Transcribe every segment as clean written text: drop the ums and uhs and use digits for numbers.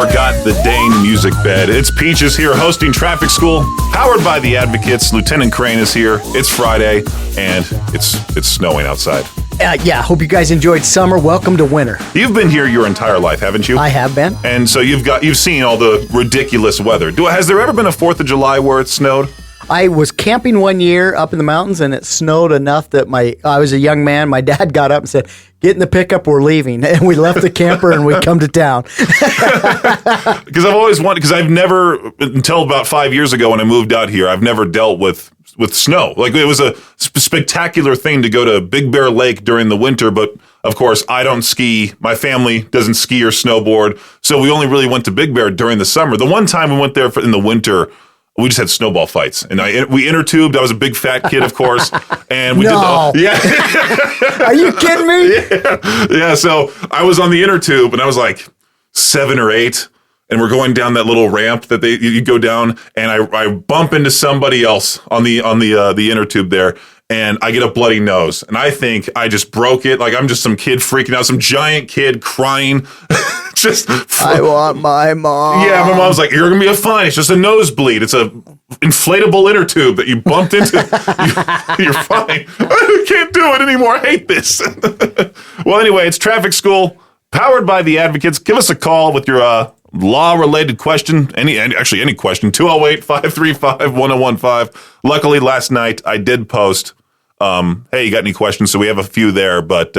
forgot the dang music bed. It's Peaches here hosting Traffic School, powered by the Advocates. Lieutenant Crane is here. It's Friday, and it's snowing outside. Yeah, hope you guys enjoyed summer. Welcome to winter. You've been here your entire life, haven't you? I have been. And so you've seen all the ridiculous weather. Has there ever been a 4th of July where it snowed? I was camping one year up in the mountains, and it snowed enough that I was a young man. My dad got up and said, "Get in the pickup, we're leaving." And we left the camper and we come to town. Because I've always wanted, because I've never, until about 5 years ago when I moved out here, I've never dealt with snow. Like, it was a spectacular thing to go to Big Bear Lake during the winter, but of course I don't ski. My family doesn't ski or snowboard, so we only really went to Big Bear during the summer. The one time we went there in the winter, we just had snowball fights, and we intertubed. I was a big fat kid, of course, and we did yeah. Are you kidding me? Yeah. So I was on the inner tube, and I was like 7 or 8, and we're going down that little ramp that you go down, and I bump into somebody else on the inner tube there, and I get a bloody nose, and I think I just broke it. Like, I'm just some kid freaking out, some giant kid crying. I want my mom. Yeah, my mom's like, "You're gonna be a fine. It's just a nosebleed. It's a inflatable inner tube that you bumped into. You're fine." I can't do it anymore. I hate this. Well, anyway, it's Traffic School, powered by the Advocates. Give us a call with your law-related question, any question, 208-535-1015. Luckily, last night I did post, hey, you got any questions? So we have a few there, but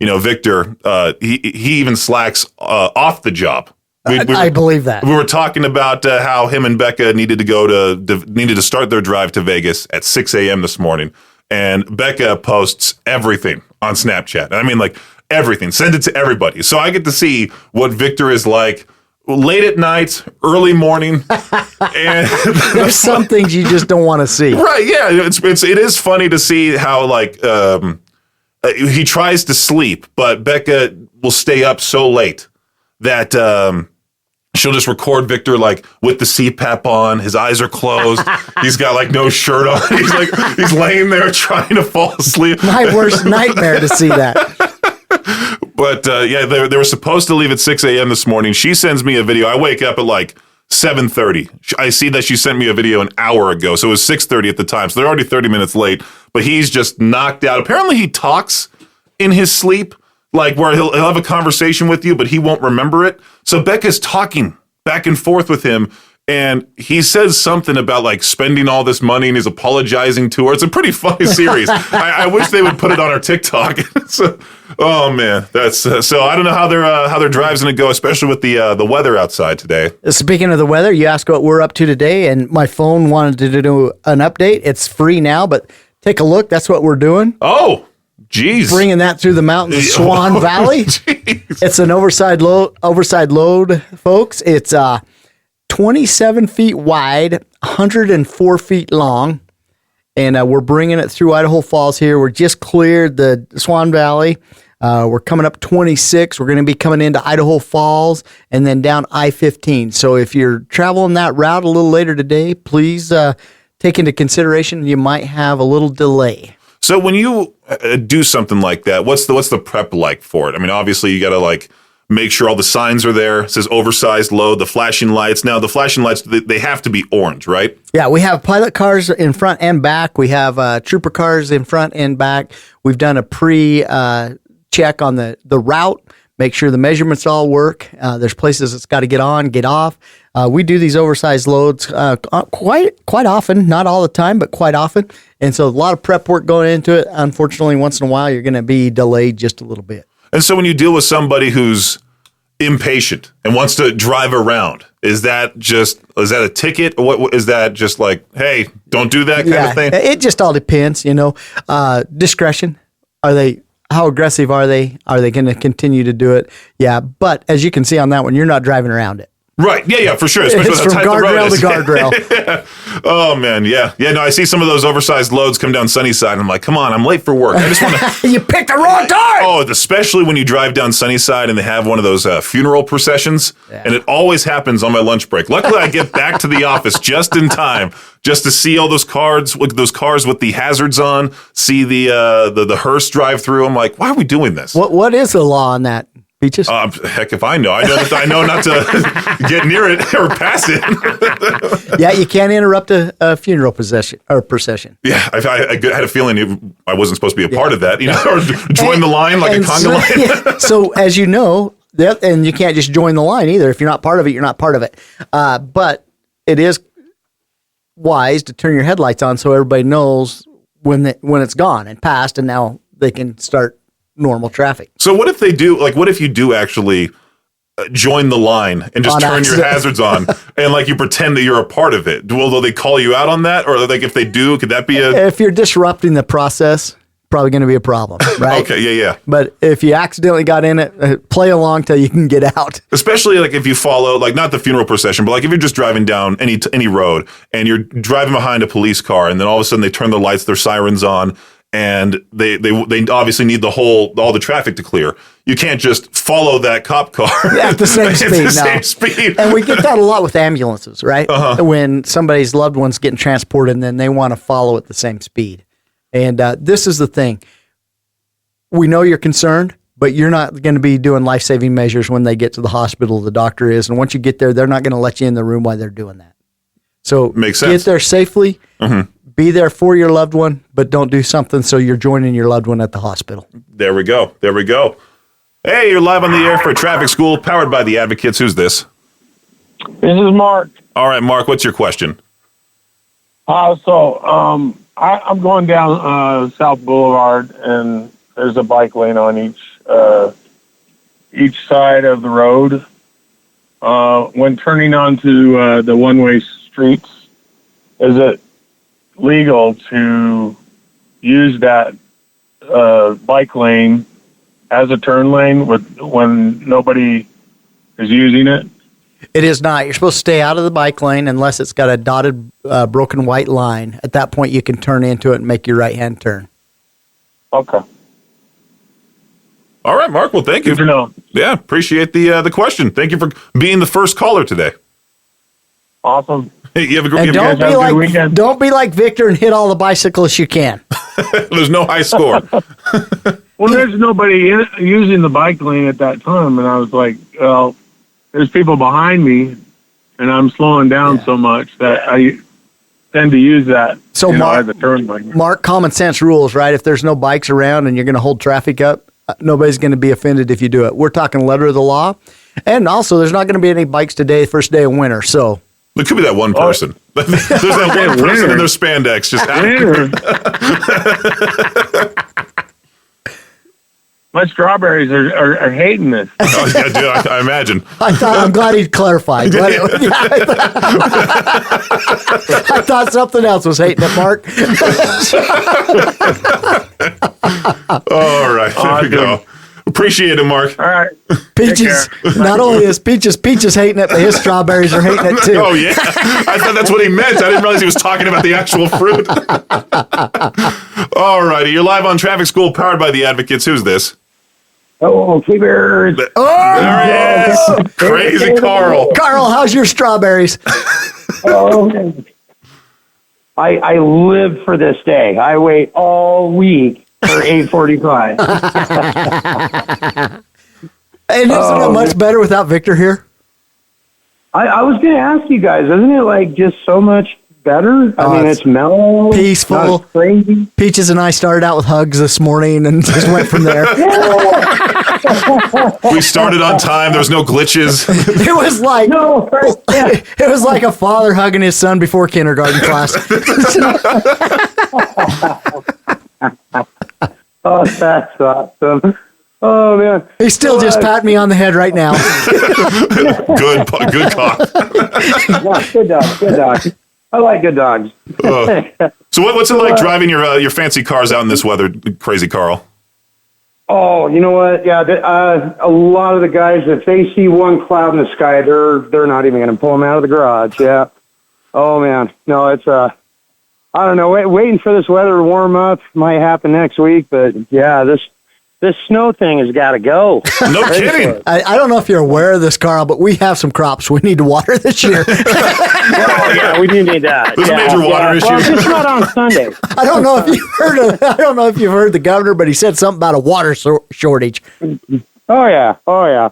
Victor, he even slacks off the job. I believe that. We were talking about how him and Becca needed to start their drive to Vegas at 6 a.m. this morning, and Becca posts everything on Snapchat. I mean, like, everything. Send it to everybody, so I get to see what Victor is like late at night, early morning, and there's some things you just don't want to see. Right? Yeah, it is funny to see how, like, he tries to sleep, but Becca will stay up so late that she'll just record Victor, like, with the CPAP on. His eyes are closed. He's got, like, no shirt on. He's laying there trying to fall asleep. My worst nightmare to see that. But they were supposed to leave at 6 a.m. this morning. She sends me a video. I wake up at like 7:30. I see that she sent me a video an hour ago, so it was 6:30 at the time. So they're already 30 minutes late. But he's just knocked out. Apparently, he talks in his sleep, like, where he'll have a conversation with you, but he won't remember it. So Becca's talking back and forth with him, and he says something about, like, spending all this money, and he's apologizing to her. It's a pretty funny series. I wish they would put it on our TikTok. Oh man, that's so. I don't know how their drive's going to go, especially with the weather outside today. Speaking of the weather, you asked what we're up to today, and my phone wanted to do an update. It's free now, but take a look. That's what we're doing. Oh, geez, bringing that through the mountains of Swan Valley. It's an oversized load, folks. It's 27 feet wide, 104 feet long, and we're bringing it through Idaho Falls here. We're just cleared the Swan Valley. We're coming up 26. We're going to be coming into Idaho Falls and then down I-15. So if you're traveling that route a little later today, please take into consideration you might have a little delay. So when you do something like that, what's the prep like for it? I mean, obviously you got to, like, make sure all the signs are there. It says oversized load, the flashing lights. Now, the flashing lights, they have to be orange, right? Yeah, we have pilot cars in front and back. We have trooper cars in front and back. We've done a pre-check on the route, make sure the measurements all work. There's places it's got to get on, get off. We do these oversized loads quite often, not all the time, but quite often. And so a lot of prep work going into it. Unfortunately, once in a while, you're going to be delayed just a little bit. And so when you deal with somebody who's impatient and wants to drive around, is that a ticket? Or what is that, just like, hey, don't do that kind of thing? It just all depends, discretion. How aggressive are they? Are they going to continue to do it? Yeah, but as you can see on that one, you're not driving around it. Right. Yeah, for sure. Especially it's with from guardrail to guardrail. Yeah. Oh, man. Yeah. Yeah, no, I see some of those oversized loads come down Sunnyside, and I'm like, come on, I'm late for work. I just want to... You picked the wrong time! Oh, especially when you drive down Sunnyside and they have one of those funeral processions, and it always happens on my lunch break. Luckily, I get back to the office just in time, just to see all those cars with the hazards on, see the hearse drive through. I'm like, why are we doing this? What is the law on that? Peaches? Heck, if I know. I know not to get near it or pass it. Yeah, you can't interrupt a funeral procession. Yeah, I had a feeling I wasn't supposed to be a part of that, or join the line like a conga line. Yeah, so as you know, and you can't just join the line either. If you're not part of it, you're not part of it. But it is wise to turn your headlights on so everybody knows when it's gone and passed, and now they can start normal traffic. So what if they do, what if you do actually join the line and just turn your hazards on and you pretend that you're a part of it? Will they call you out on that? Or if they do, could that be if you're disrupting the process, probably going to be a problem, right? Okay, yeah. But if you accidentally got in it, play along till you can get out. Especially if you follow, not the funeral procession, but if you're just driving down any road and you're driving behind a police car and then all of a sudden they turn the lights, their sirens on, and they obviously need all the traffic to clear. You can't just follow that cop car at the same speed. Same speed. And we get that a lot with ambulances, right? When somebody's loved one's getting transported and then they want to follow at the same speed. And this is the thing. We know you're concerned, but you're not going to be doing life-saving measures when they get to the hospital. The doctor is. And once you get there, they're not going to let you in the room while they're doing that. So makes sense. Get there safely. Mm-hmm. Be there for your loved one, but don't do something so you're joining your loved one at the hospital. There we go. Hey, you're live on the air for Traffic School, powered by the Advocates. Who's this? This is Mark. All right, Mark, what's your question? I'm going down South Boulevard, and there's a bike lane on each side of the road. When turning onto the one-way streets, is it legal to use that bike lane as a turn lane when nobody is using it? It is not. You're supposed to stay out of the bike lane unless it's got a dotted, broken white line. At that point, you can turn into it and make your right-hand turn. Okay. All right, Mark. Well, thank you. Good to know. Yeah, appreciate the question. Thank you for being the first caller today. Awesome. Hey, you have a And good weekend. Don't be like Victor and hit all the bicyclists you can. There's no high score. Well, there's nobody using the bike lane at that time, and I was like, well, there's people behind me, and I'm slowing down so much that I tend to use that as a turn lane. Mark, common sense rules, right? If there's no bikes around and you're going to hold traffic up, nobody's going to be offended if you do it. We're talking letter of the law. And also, there's not going to be any bikes today, first day of winter, so... There could be that one person. There's that one person in their spandex. Just My strawberries are hating this. Oh, yeah, dude, I imagine. I'm glad he clarified. I thought something else was hating it, Mark. All right, there we go. Appreciate it, Mark. All right. Peaches, not only is Peaches hating it, but his strawberries are hating it too. Oh, yeah. I thought that's what he meant. I didn't realize he was talking about the actual fruit. All righty. You're live on Traffic School, powered by the Advocates. Who's this? Oh, Keepers. There he is. Crazy Carl. Carl, how's your strawberries? Oh, I live for this day. I wait all week for 8:45. And isn't it much better without Victor here? I was going to ask you guys, isn't it just so much better? I mean, it's mellow, peaceful, not crazy. Peaches and I started out with hugs this morning and just went from there. We started on time. There was no glitches. It was like it was like a father hugging his son before kindergarten class. Oh, that's awesome. Oh, man. He's still just patting me on the head right now. Good cock. Yeah, good dog. I like good dogs. So what's it like driving your fancy cars out in this weather, Crazy Carl? Oh, you know what? Yeah, a lot of the guys, if they see one cloud in the sky, they're not even going to pull them out of the garage. Yeah. Oh, man. No, it's I don't know. Waiting for this weather to warm up might happen next week, but yeah, this snow thing has got to go. No kidding. I don't know if you're aware of this, Carl, but we have some crops we need to water this year. Oh, yeah, we do need that. There's a major water issue. Well, just not on Sunday. I don't know if you've heard the governor, but he said something about a water shortage. Oh yeah. Oh yeah.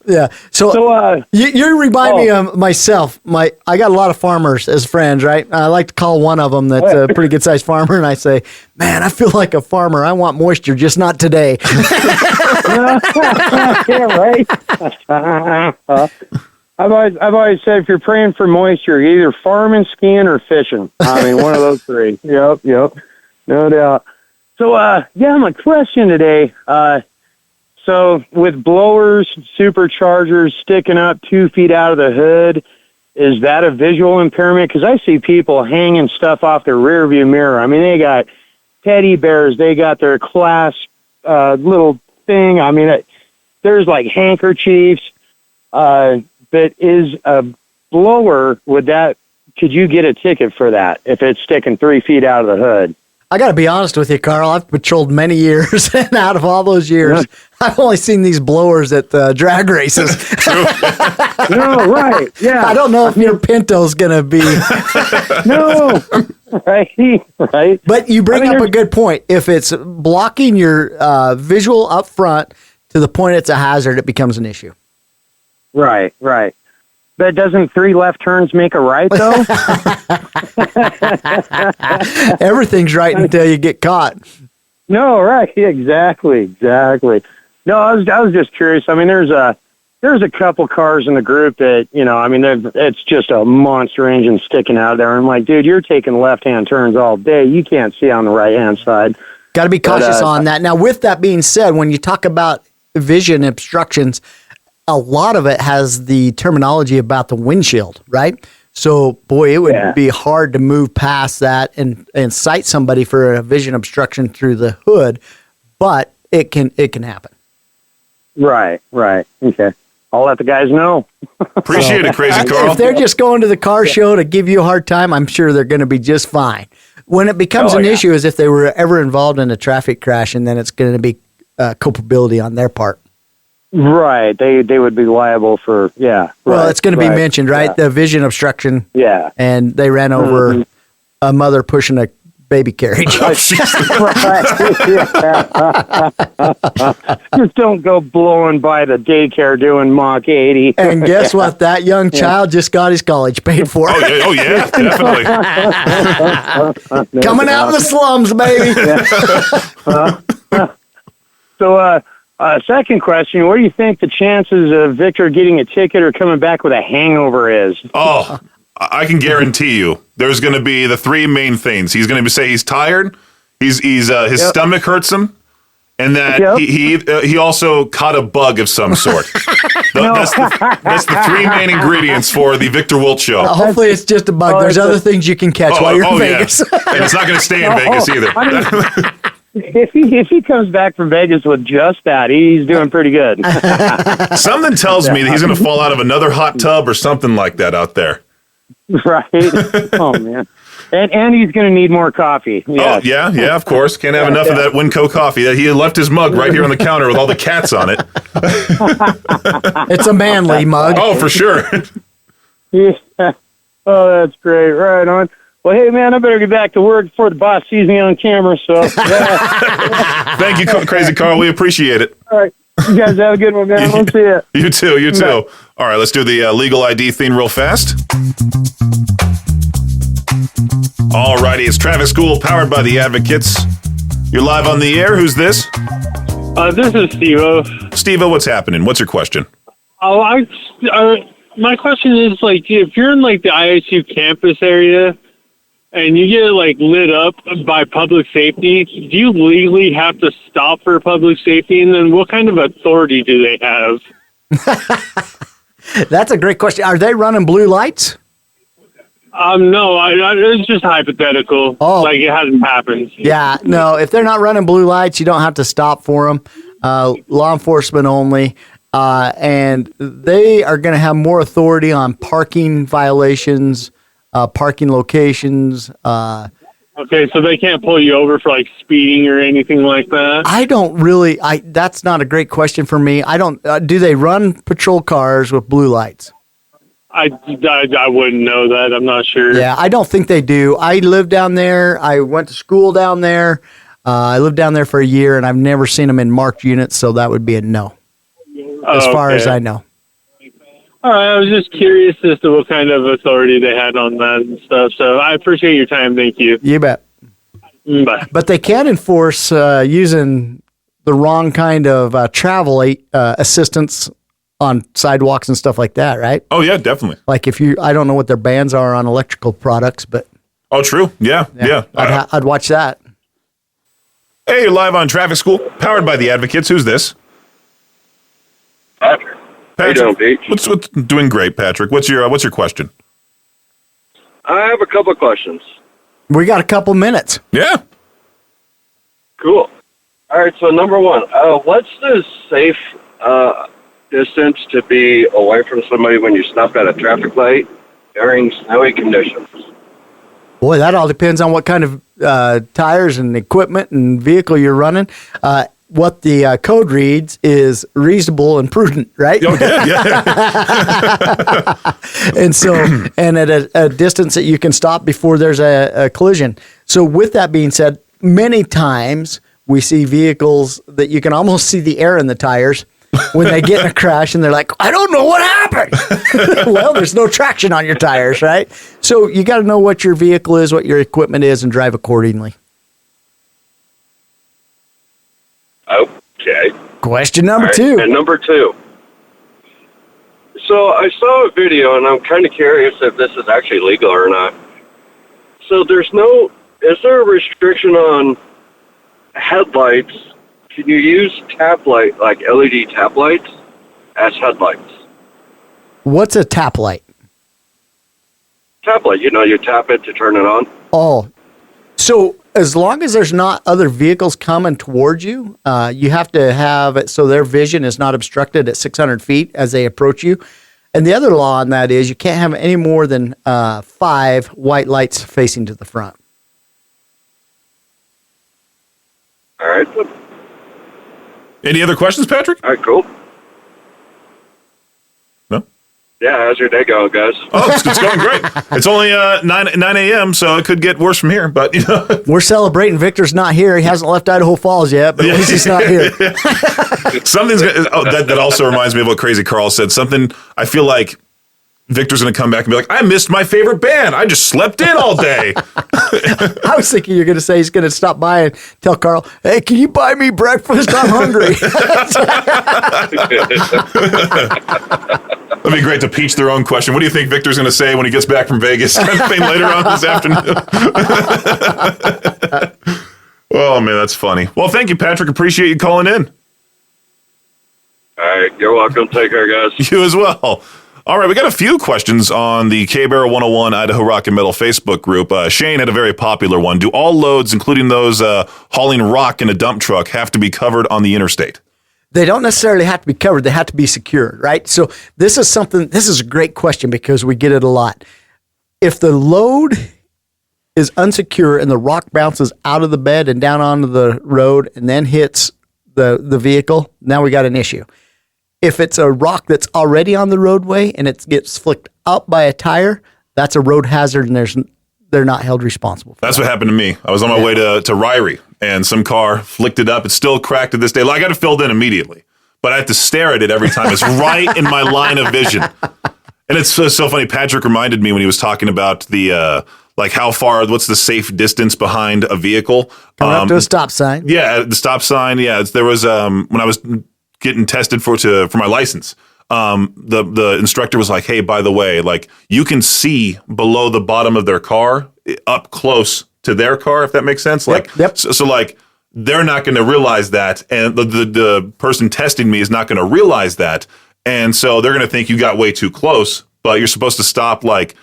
Yeah. So, So you remind me of myself. I got a lot of farmers as friends, right? I like to call one of them that's a pretty good sized farmer, and I say, "Man, I feel like a farmer. I want moisture, just not today." yeah, right. I've always said if you're praying for moisture, you're either farming, skiing, or fishing. I mean, one of those three. Yep, no doubt. So, yeah, my question today. So with blowers, superchargers sticking up 2 feet out of the hood, is that a visual impairment? Because I see people hanging stuff off their rearview mirror. I mean, they got teddy bears, they got their class little thing. I mean, there's like handkerchiefs. But is a blower, could you get a ticket for that if it's sticking 3 feet out of the hood? I got to be honest with you, Carl. I've patrolled many years, and out of all those years, I've only seen these blowers at drag races. No, right, yeah. I don't know if your Pinto's going to be. No, right. But you bring up a good point. If it's blocking your visual up front to the point it's a hazard, it becomes an issue. Right. But doesn't 3 left turns make a right, though? Everything's right until you get caught. No, right. Exactly. No, I was just curious. I mean, there's a couple cars in the group that, I mean, it's just a monster engine sticking out of there. I'm like, dude, you're taking left-hand turns all day. You can't see on the right-hand side. Got to be cautious on that. Now, with that being said, when you talk about vision obstructions, a lot of it has the terminology about the windshield, right? So, boy, it would be hard to move past that and cite somebody for a vision obstruction through the hood, but it can happen. Right. Okay. I'll let the guys know. Appreciate it, Crazy Carl. If they're just going to the car show to give you a hard time, I'm sure they're going to be just fine. When it becomes an issue is if they were ever involved in a traffic crash, and then it's going to be culpability on their part. Right. They would be liable for, Well, it's going to be mentioned, right? The vision obstruction. Yeah. And they ran over a mother pushing a baby carriage. Just don't go blowing by the daycare doing Mach 80. And guess what? That young child just got his college paid for. Oh yeah, definitely. Coming out of the slums, baby. So, second question, what do you think the chances of Victor getting a ticket or coming back with a hangover is? Oh, I can guarantee you there's going to be the 3 main things. He's going to say he's tired, his stomach hurts him, and that he also caught a bug of some sort. That's the 3 main ingredients for the Victor Wilt Show. Hopefully it's just a bug. There's other things you can catch while you're in Vegas. Yeah. And it's not going to stay in Vegas either. If he comes back from Vegas with just that, he's doing pretty good. Something tells me that he's going to fall out of another hot tub or something like that out there. Right. Oh, man. And he's going to need more coffee. Yes. Oh, yeah, of course. Can't have enough of that Winco coffee. He had left his mug right here on the counter with all the cats on it. It's a manly mug. Oh, for sure. Yeah. Oh, that's great. Right on. Well, hey, man, I better get back to work before the boss sees me on camera. So, Thank you, Crazy Carl. We appreciate it. All right. You guys have a good one, man. We'll see you. You too. Bye. All right, let's do the legal ID thing real fast. All righty, it's Traffic School powered by the Advocates. You're live on the air. Who's this? This is Steve-O. Steve-O, what's happening? What's your question? My question is, like, if you're in, like, the ISU campus area and you get, like, lit up by public safety, do you legally have to stop for public safety? And then what kind of authority do they have? That's a great question. Are they running blue lights? No, it's just hypothetical. Oh. Like, it hasn't happened. Yeah, no, if they're not running blue lights, you don't have to stop for them. Law enforcement only. And they are going to have more authority on parking violations, parking locations. Okay, so they can't pull you over for, like, speeding or anything like that? I don't really, that's not a great question for me. I don't, do they run patrol cars with blue lights? I wouldn't know that. I'm not sure. Yeah, I don't think they do. I live down there. I went to school down there. I lived down there for a year, and I've never seen them in marked units, so that would be a no, as far as I know. All right, I was just curious as to what kind of authority they had on that and stuff. So I appreciate your time. Thank you. You bet. Bye. But they can enforce using the wrong kind of travel assistance on sidewalks and stuff like that, right? Oh, yeah, definitely. Like I don't know what their bans are on electrical products, but. Oh, true. Yeah. I'd watch that. Hey, you're live on Traffic School, powered by the Advocates. Who's this? Patrick. How you doing, Pete? What's doing great, Patrick? What's your question? I have a couple of questions. We got a couple minutes. Yeah. Cool. All right, so number one, what's the safe distance to be away from somebody when you stop at a traffic light during snowy conditions? Boy, that all depends on what kind of tires and equipment and vehicle you're running. What the code reads is reasonable and prudent, right? Oh, yeah. And at a distance that you can stop before there's a collision. So with that being said, many times we see vehicles that you can almost see the air in the tires when they get in a crash, and they're like, I don't know what happened. Well, there's no traction on your tires, right? So you got to know what your vehicle is, what your equipment is, and drive accordingly. Okay. Question number All right, two. And number two. So I saw a video, and I'm kind of curious if this is actually legal or not. So is there a restriction on headlights? Can you use tap light, like LED tap lights, as headlights? What's a tap light? Tap light, you tap it to turn it on. Oh, so as long as there's not other vehicles coming towards you, you have to have it so their vision is not obstructed at 600 feet as they approach you. And the other law on that is you can't have any more than 5 white lights facing to the front. All right. Any other questions, Patrick? All right, cool. No? Yeah, how's your day going, guys? Oh, it's going great. It's only 9 a.m., so it could get worse from here. But We're celebrating Victor's not here. He hasn't left Idaho Falls yet, but at least he's not here. That also reminds me of what Crazy Carl said. Something I feel like Victor's going to come back and be like, I missed my favorite band. I just slept in all day. I was thinking you're going to say he's going to stop by and tell Carl, hey, can you buy me breakfast? I'm hungry. That'd be great to peach their own question. What do you think Victor's going to say when he gets back from Vegas later on this afternoon? Oh, man, that's funny. Well, thank you, Patrick. Appreciate you calling in. All right, you're welcome. Take care, guys. You as well. All right, we got a few questions on the K-Barrel 101 Idaho Rock and Metal Facebook group. Shane had a very popular one. Do all loads, including those hauling rock in a dump truck, have to be covered on the interstate? They don't necessarily have to be covered. They have to be secured, right? So this is a great question because we get it a lot. If the load is unsecure and the rock bounces out of the bed and down onto the road and then hits the vehicle, now we got an issue. If it's a rock that's already on the roadway and it gets flicked up by a tire, that's a road hazard and they're not held responsible for That's that. what happened to me. I was on my way to Ryrie and some car flicked it up. It's still cracked to this day. I got it filled in immediately, but I have to stare at it every time. It's right in my line of vision. And it's so funny. Patrick reminded me when he was talking about the what's the safe distance behind a vehicle? Coming up to a stop sign. Yeah, the stop sign. Yeah, there was when I was getting tested for my license. The instructor was like, "Hey, by the way, like you can see below the bottom of their car up close to their car, if that makes sense. Yep. So like they're not going to realize that, and the person testing me is not going to realize that, and so they're going to think you got way too close, but you're supposed to stop like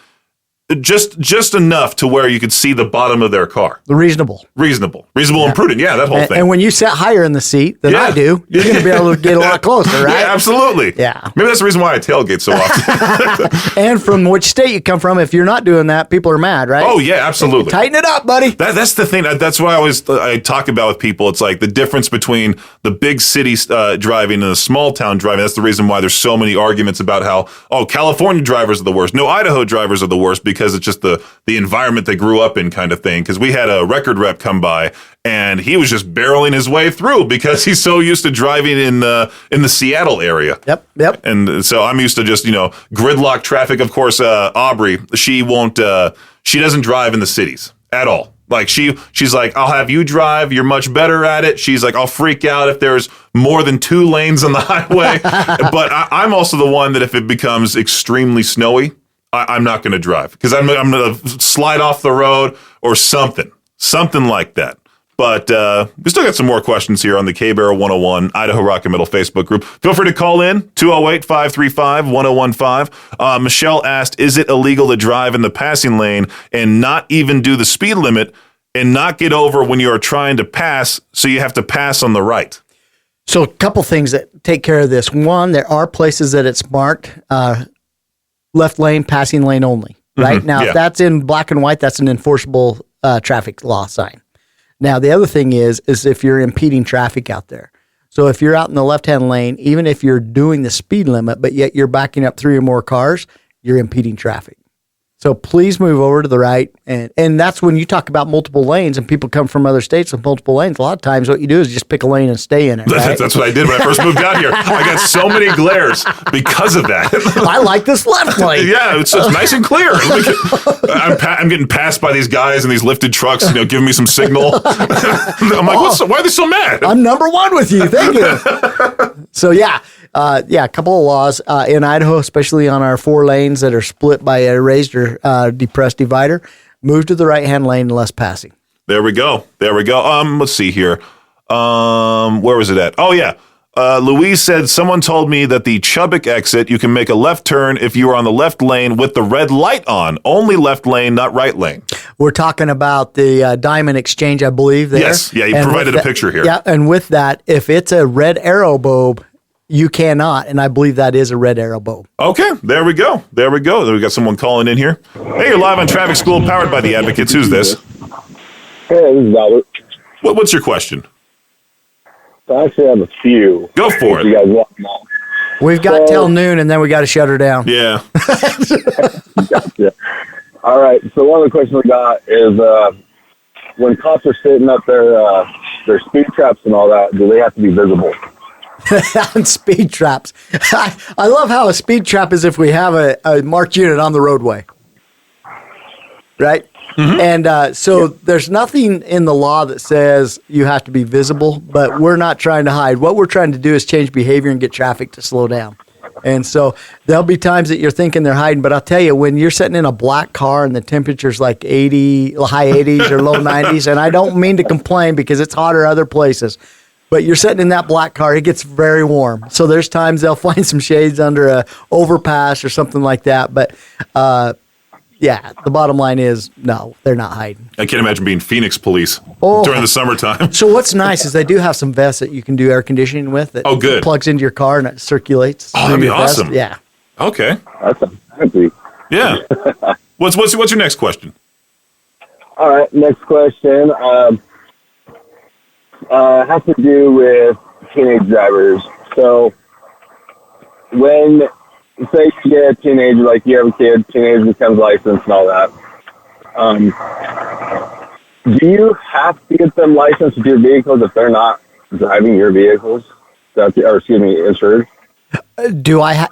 just enough to where you could see the bottom of their car. Reasonable And prudent. Yeah, that whole thing. And when you sit higher in the seat than I do, you're going to be able to get a lot closer, right? Yeah, absolutely. Yeah. Maybe that's the reason why I tailgate so often. And from which state you come from, if you're not doing that, people are mad, right? Oh, yeah, absolutely. Tighten it up, buddy. That's the thing. That's what I talk about with people. It's like the difference between the big city driving and the small town driving. That's the reason why there's so many arguments about how, California drivers are the worst. No, Idaho drivers are the worst because because it's just the environment they grew up in kind of thing. Because we had a record rep come by, and he was just barreling his way through because he's so used to driving in the Seattle area. Yep. And so I'm used to just, gridlock traffic. Of course, Aubrey, she doesn't drive in the cities at all. Like she's like, I'll have you drive. You're much better at it. She's like, I'll freak out if there's more than 2 lanes on the highway. But I'm also the one that if it becomes extremely snowy, I'm not going to drive because I'm going to slide off the road or something like that. But we still got some more questions here on the K-Barrel 101 Idaho Rock and Middle Facebook group. Feel free to call in, 208-535-1015. Michelle asked, is it illegal to drive in the passing lane and not even do the speed limit and not get over when you are trying to pass, so you have to pass on the right? So a couple things that take care of this. One, there are places that it's marked left lane, passing lane only, right? Now, if that's in black and white, that's an enforceable traffic law sign. Now, the other thing is if you're impeding traffic out there. So if you're out in the left-hand lane, even if you're doing the speed limit, but yet you're backing up 3 or more cars, you're impeding traffic. So please move over to the right. And that's when you talk about multiple lanes and people come from other states with multiple lanes. A lot of times what you do is just pick a lane and stay in it. Right? That's what I did when I first moved out here. I got so many glares because of that. I like this left lane. Yeah, it's nice and clear. I'm getting passed by these guys in these lifted trucks, giving me some signal. I'm like, why are they so mad? I'm number 1 with you. Thank you. So a couple of laws in Idaho, especially on our 4 lanes that are split by a raised or depressed divider. Move to the right-hand lane, less passing. There we go. Let's see here. Where was it at? Oh, yeah. Louise said, someone told me that the Chubbuck exit, you can make a left turn if you are on the left lane with the red light on. Only left lane, not right lane. We're talking about the Diamond Exchange, I believe, there. Yes. Yeah, you provided a picture here. Yeah, and with that, if it's a red arrow bulb, you cannot, and I believe that is a red arrow bulb. Okay, there we go. Then we got someone calling in here. Hey, you're live on Traffic School, powered by the Advocates. Who's this? Hey, this is Albert. What's your question? So I actually have a few. Go for it. You guys want them all. We've got till noon, and then we got to shut her down. Yeah. Gotcha. All right. So one of the questions we got is when cops are setting up their speed traps and all that, do they have to be visible? And speed traps. I love how a speed trap is if we have a marked unit on the roadway. Right? Mm-hmm. And so there's nothing in the law that says you have to be visible, but we're not trying to hide. What we're trying to do is change behavior and get traffic to slow down. And so there'll be times that you're thinking they're hiding, but I'll tell you, when you're sitting in a black car and the temperature's like 80, high 80s or low 90s, and I don't mean to complain because it's hotter other places, but you're sitting in that black car, it gets very warm. So there's times they'll find some shades under a overpass or something like that. But the bottom line is, no, they're not hiding. I can't imagine being Phoenix police during the summertime. So what's nice is they do have some vests that you can do air conditioning with. That good. Plugs into your car and it circulates. Oh, that'd be awesome. Vest. Yeah. Okay. That's fancy. Yeah. What's your next question? All right. Next question. Has to do with teenage drivers. So when, say you get a teenager, like you have a kid, teenager becomes licensed and all that, do you have to get them licensed with your vehicles if they're not driving your vehicles? Insured? Do I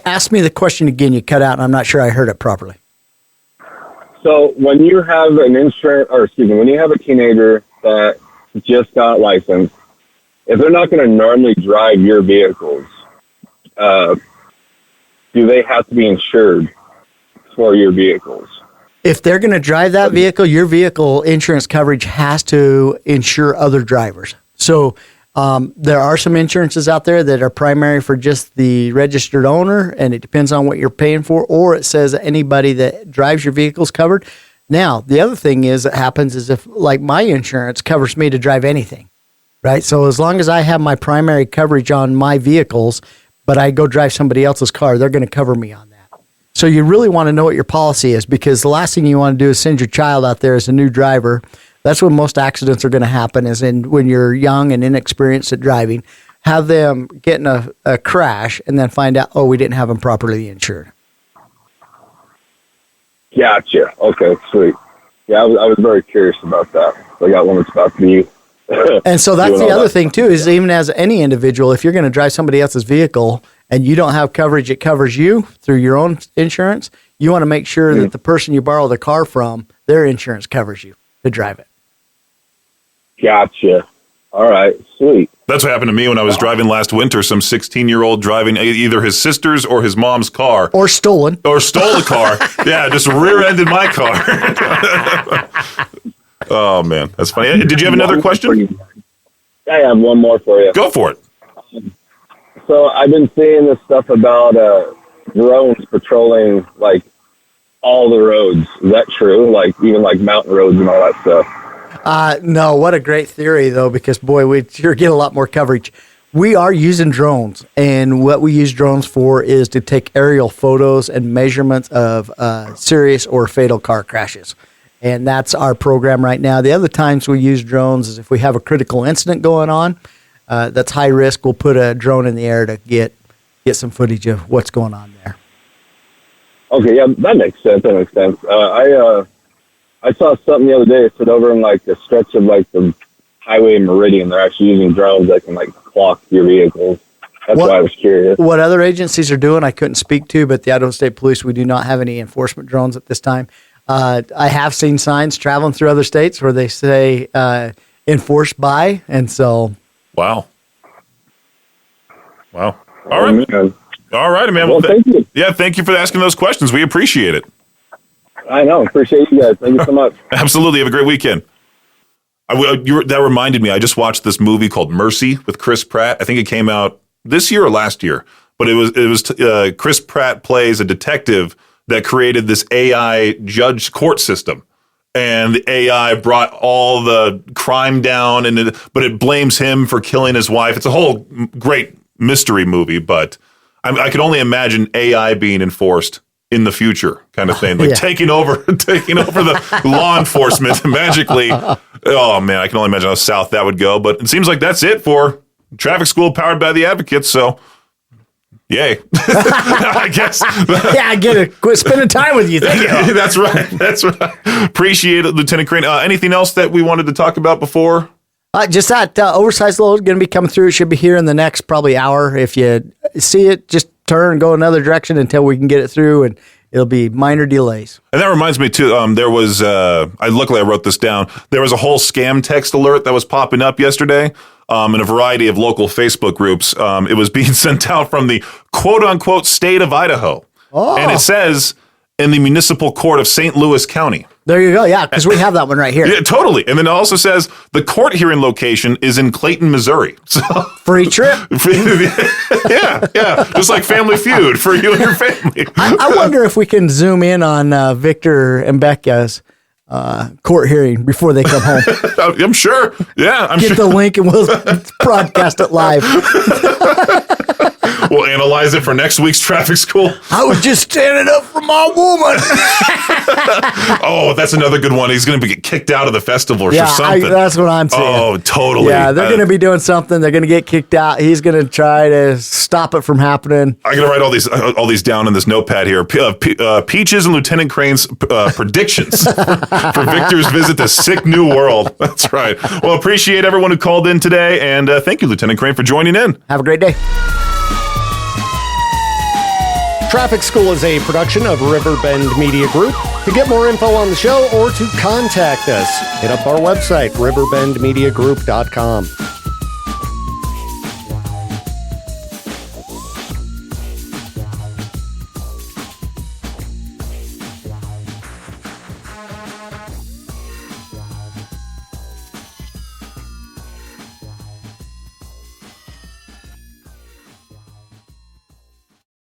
ask me the question again? You cut out and I'm not sure I heard it properly. So when you have when you have a teenager that just got licensed, if they're not going to normally drive your vehicles, do they have to be insured for your vehicles? If they're going to drive that vehicle, your vehicle insurance coverage has to insure other drivers. So there are some insurances out there that are primary for just the registered owner, and it depends on what you're paying for, or it says that anybody that drives your vehicle is covered. Now, the other thing that happens is if, like, my insurance covers me to drive anything, right? So as long as I have my primary coverage on my vehicles, but I go drive somebody else's car, they're going to cover me on that. So you really want to know what your policy is, because the last thing you want to do is send your child out there as a new driver. That's when most accidents are going to happen, is when you're young and inexperienced at driving. Have them get in a crash and then find out, we didn't have them properly insured. Gotcha. Okay, sweet. Yeah, I was very curious about that. I got one that's about to be. And so that's doing the all other that. thing too, is even as any individual, if you're going to drive somebody else's vehicle and you don't have coverage, it covers you through your own insurance. You want to make sure that the person you borrow the car from, their insurance covers you to drive it. Gotcha. All right, sweet. That's what happened to me when I was driving last winter. Some 16-year-old driving either his sister's or his mom's car. Or stolen. Or stole a car. Yeah, just rear-ended my car. Oh, man. That's funny. Did you have another question? I have one more for you. Go for it. So I've been seeing this stuff about drones patrolling, like, all the roads. Is that true? Like, even, like, mountain roads and all that stuff? No, what a great theory, though, because, boy, we sure get a lot more coverage. We are using drones, and what we use drones for is to take aerial photos and measurements of serious or fatal car crashes. And that's our program right now. The other times we use drones is if we have a critical incident going on that's high risk, we'll put a drone in the air to get some footage of what's going on there. Okay, yeah, that makes sense. I saw something the other day. It said over in like a stretch of like the highway Meridian, they're actually using drones that can like clock your vehicles. That's why I was curious. What other agencies are doing, I couldn't speak to, but the Idaho State Police, we do not have any enforcement drones at this time. I have seen signs traveling through other states where they say enforced by, and so. Wow. All right. Man. All right, man. Well, thank you. Yeah, thank you for asking those questions. We appreciate it. I know. Appreciate you guys. Thank you so much. Absolutely. Have a great weekend. That reminded me, I just watched this movie called Mercy with Chris Pratt. I think it came out this year or last year, but it was Chris Pratt plays a detective that created this AI judge court system. And the AI brought all the crime down, but it blames him for killing his wife. It's a whole great mystery movie, but I can only imagine AI being enforced in the future, kind of thing, like taking over the law enforcement magically. Oh man, I can only imagine how south that would go. But it seems like that's it for traffic school powered by the Advocates. So, yay! I guess. Yeah, I get it. Quit spending time with you. Thank you. That's right. Appreciate it, Lieutenant Crane. Anything else that we wanted to talk about before? Just that oversized load going to be coming through. It should be here in the next probably hour. If you see it, just turn and go another direction until we can get it through, and it'll be minor delays. And that reminds me too. There was luckily I wrote this down. There was a whole scam text alert that was popping up yesterday in a variety of local Facebook groups. It was being sent out from the quote unquote state of Idaho, and it says in the municipal court of St. Louis County. There you go. Yeah, because we have that one right here. Yeah, totally. And then it also says the court hearing location is in Clayton, Missouri. So, free trip. yeah. Just like Family Feud for you and your family. I wonder if we can zoom in on Victor and Becca's court hearing before they come home. I'm sure. Yeah, I'm Get sure. the link and we'll broadcast it live. We'll analyze it for next week's traffic school. I was just standing up for my woman. Oh, that's another good one. He's going to get kicked out of the festival or something. That's what I'm saying. Oh, totally. Yeah, they're going to be doing something. They're going to get kicked out. He's going to try to stop it from happening. I'm going to write all these down in this notepad here. Peaches and Lieutenant Crane's predictions for Victor's visit to Sick New World. That's right. Well, appreciate everyone who called in today, and thank you, Lieutenant Crane, for joining in. Have a great day. Traffic School is a production of Riverbend Media Group. To get more info on the show or to contact us, hit up our website, riverbendmediagroup.com.